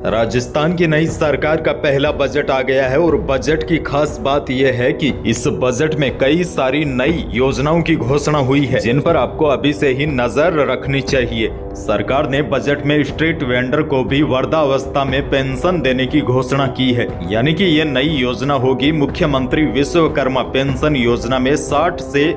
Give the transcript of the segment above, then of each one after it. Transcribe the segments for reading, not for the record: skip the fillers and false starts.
राजस्थान की नई सरकार का पहला बजट आ गया है और बजट की खास बात यह है कि इस बजट में कई सारी नई योजनाओं की घोषणा हुई है जिन पर आपको अभी से ही नजर रखनी चाहिए। सरकार ने बजट में स्ट्रीट वेंडर को भी वृद्धावस्था में पेंशन देने की घोषणा की है, यानी कि ये नई योजना होगी मुख्यमंत्री विश्वकर्मा पेंशन योजना में 60 से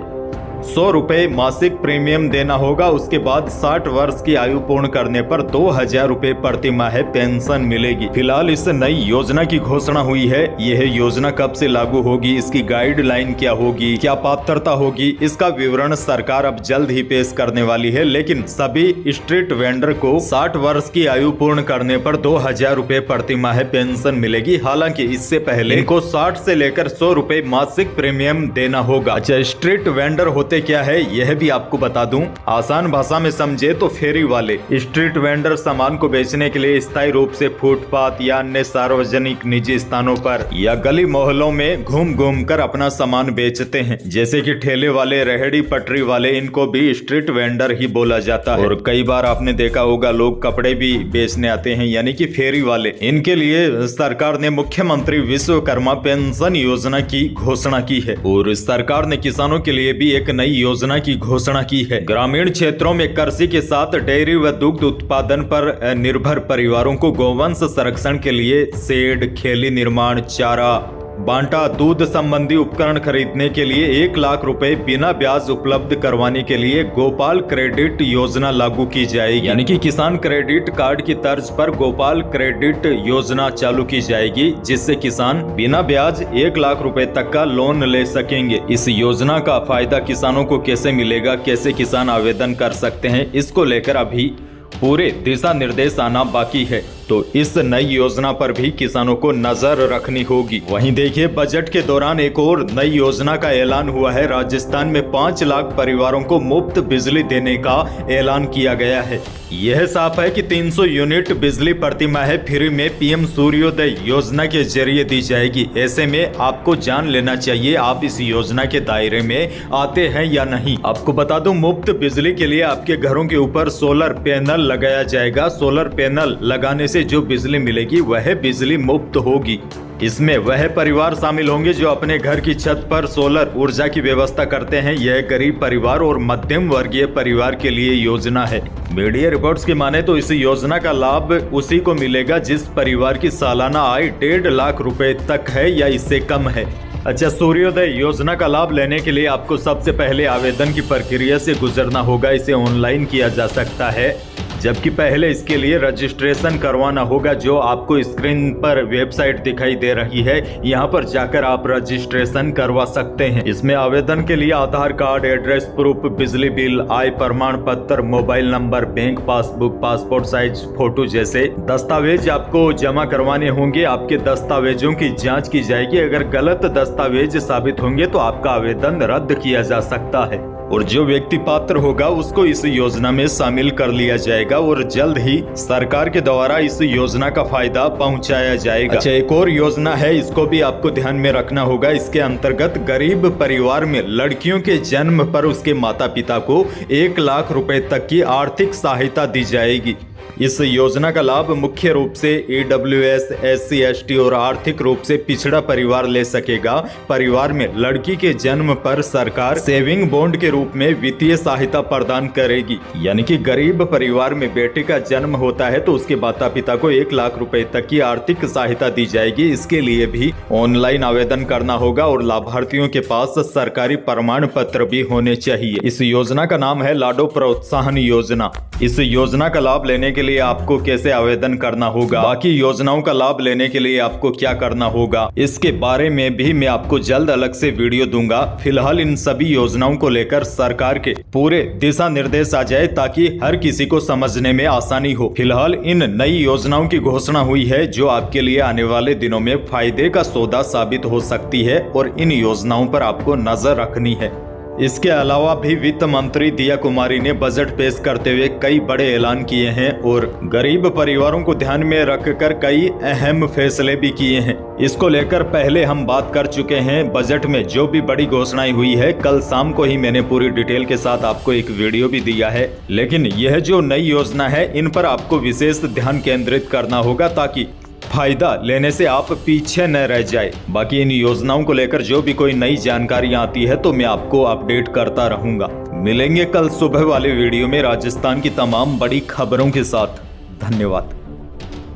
100 रुपए मासिक प्रीमियम देना होगा। उसके बाद 60 वर्ष की आयु पूर्ण करने पर 2000 रुपए प्रति माह पेंशन मिलेगी। फिलहाल इस नई योजना की घोषणा हुई है। यह योजना कब से लागू होगी, इसकी गाइडलाइन क्या होगी, क्या पात्रता होगी, इसका विवरण सरकार अब जल्द ही पेश करने वाली है। लेकिन सभी स्ट्रीट वेंडर को 60 वर्ष की आयु पूर्ण करने पर 2000 रुपए प्रति माह पेंशन मिलेगी। हालांकि इससे पहले इनको 60 से लेकर 100 रुपए मासिक प्रीमियम देना होगा। अच्छा, स्ट्रीट वेंडर क्या है यह भी आपको बता दूं। आसान भाषा में समझे तो फेरी वाले। स्ट्रीट वेंडर सामान को बेचने के लिए स्थायी रूप से फुटपाथ या अन्य सार्वजनिक निजी स्थानों पर या गली मोहल्लों में घूम घूम कर अपना सामान बेचते हैं, जैसे कि ठेले वाले, रेहड़ी पटरी वाले, इनको भी स्ट्रीट वेंडर ही बोला जाता है। और कई बार आपने देखा होगा लोग कपड़े भी बेचने आते हैं, यानी कि फेरी वाले। इनके लिए सरकार ने मुख्यमंत्री विश्वकर्मा पेंशन योजना की घोषणा की है और सरकार ने किसानों के लिए भी एक नई योजना की घोषणा की है। ग्रामीण क्षेत्रों में कृषि के साथ डेयरी व दुग्ध उत्पादन पर निर्भर परिवारों को गोवंश संरक्षण के लिए शेड, खेली निर्माण, चारा, बांटा, दूध संबंधी उपकरण खरीदने के लिए 1 लाख रुपए बिना ब्याज उपलब्ध करवाने के लिए गोपाल क्रेडिट योजना लागू की जाएगी। यानी कि किसान क्रेडिट कार्ड की तर्ज पर गोपाल क्रेडिट योजना चालू की जाएगी, जिससे किसान बिना ब्याज 1 लाख रुपए तक का लोन ले सकेंगे। इस योजना का फायदा किसानों को कैसे मिलेगा, कैसे किसान आवेदन कर सकते हैं, इसको लेकर अभी पूरे दिशा निर्देश आना बाकी है, तो इस नई योजना पर भी किसानों को नजर रखनी होगी। वहीं देखिए, बजट के दौरान एक और नई योजना का ऐलान हुआ है। राजस्थान में 5 लाख परिवारों को मुफ्त बिजली देने का ऐलान किया गया है। यह साफ है कि 300 यूनिट बिजली प्रति माह फ्री में पीएम सूर्योदय योजना के जरिए दी जाएगी। ऐसे में आपको जान लेना चाहिए आप इस योजना के दायरे में आते हैं या नहीं। आपको बता दूं, मुफ्त बिजली के लिए आपके घरों के ऊपर सोलर पैनल लगाया जाएगा। सोलर पैनल लगाने से जो बिजली मिलेगी वह बिजली मुफ्त होगी। इसमें वह परिवार शामिल होंगे जो अपने घर की छत पर सोलर ऊर्जा की व्यवस्था करते हैं। यह गरीब परिवार और मध्यम वर्गीय परिवार के लिए योजना है। मीडिया रिपोर्ट्स की माने तो इस योजना का लाभ उसी को मिलेगा जिस परिवार की सालाना आय 1.5 लाख रुपए तक है या इससे कम है। अच्छा, सूर्योदय योजना का लाभ लेने के लिए आपको सबसे पहले आवेदन की प्रक्रिया से गुजरना होगा। इसे ऑनलाइन किया जा सकता है, जबकि पहले इसके लिए रजिस्ट्रेशन करवाना होगा, जो आपको स्क्रीन पर वेबसाइट दिखाई दे रही है। यहाँ पर जाकर आप रजिस्ट्रेशन करवा सकते हैं। इसमें आवेदन के लिए आधार कार्ड, एड्रेस प्रूफ, बिजली बिल, आय प्रमाण पत्र, mobile number, bank passbook, passport size photo जैसे दस्तावेज आपको जमा करवाने होंगे। आपके दस्तावेजों की जाँच की जाएगी। अगर गलत दस्तावेज साबित होंगे तो आपका आवेदन रद्द किया जा सकता है और जो व्यक्ति पात्र होगा उसको इस योजना में शामिल कर लिया जाएगा और जल्द ही सरकार के द्वारा इस योजना का फायदा पहुंचाया जाएगा। अच्छा, एक और योजना है, इसको भी आपको ध्यान में रखना होगा। इसके अंतर्गत गरीब परिवार में लड़कियों के जन्म पर उसके माता पिता को 1 लाख रुपए तक की आर्थिक सहायता दी जाएगी। इस योजना का लाभ मुख्य रूप से EWS, SC, ST और आर्थिक रूप से पिछड़ा परिवार ले सकेगा। परिवार में लड़की के जन्म पर सरकार सेविंग बॉन्ड के रूप में वित्तीय सहायता प्रदान करेगी। यानी कि गरीब परिवार में बेटे का जन्म होता है तो उसके माता पिता को 1 लाख रुपए तक की आर्थिक सहायता दी जाएगी। इसके लिए भी ऑनलाइन आवेदन करना होगा और लाभार्थियों के पास सरकारी प्रमाण पत्र भी होने चाहिए। इस योजना का नाम है लाडो प्रोत्साहन योजना। इस योजना का लाभ लेने के लिए आपको कैसे आवेदन करना होगा, बाकी योजनाओं का लाभ लेने के लिए आपको क्या करना होगा, इसके बारे में भी मैं आपको जल्द अलग से वीडियो दूंगा। फिलहाल इन सभी योजनाओं को लेकर सरकार के पूरे दिशा निर्देश आ जाए ताकि हर किसी को समझने में आसानी हो। फिलहाल इन नई योजनाओं की घोषणा हुई है जो आपके लिए आने वाले दिनों में फायदे का सौदा साबित हो सकती है और इन योजनाओं पर आपको नजर रखनी है। इसके अलावा भी वित्त मंत्री दिया कुमारी ने बजट पेश करते हुए कई बड़े ऐलान किए हैं और गरीब परिवारों को ध्यान में रखकर कई अहम फैसले भी किए हैं। इसको लेकर पहले हम बात कर चुके हैं। बजट में जो भी बड़ी घोषणाएं हुई है, कल शाम को ही मैंने पूरी डिटेल के साथ आपको एक वीडियो भी दिया है। लेकिन यह जो नई योजना है, इन पर आपको विशेष ध्यान केंद्रित करना होगा ताकि फायदा लेने से आप पीछे न रह जाए। बाकी इन योजनाओं को लेकर जो भी कोई नई जानकारियां आती है तो मैं आपको अपडेट करता रहूंगा। मिलेंगे कल सुबह वाले वीडियो में राजस्थान की तमाम बड़ी खबरों के साथ। धन्यवाद।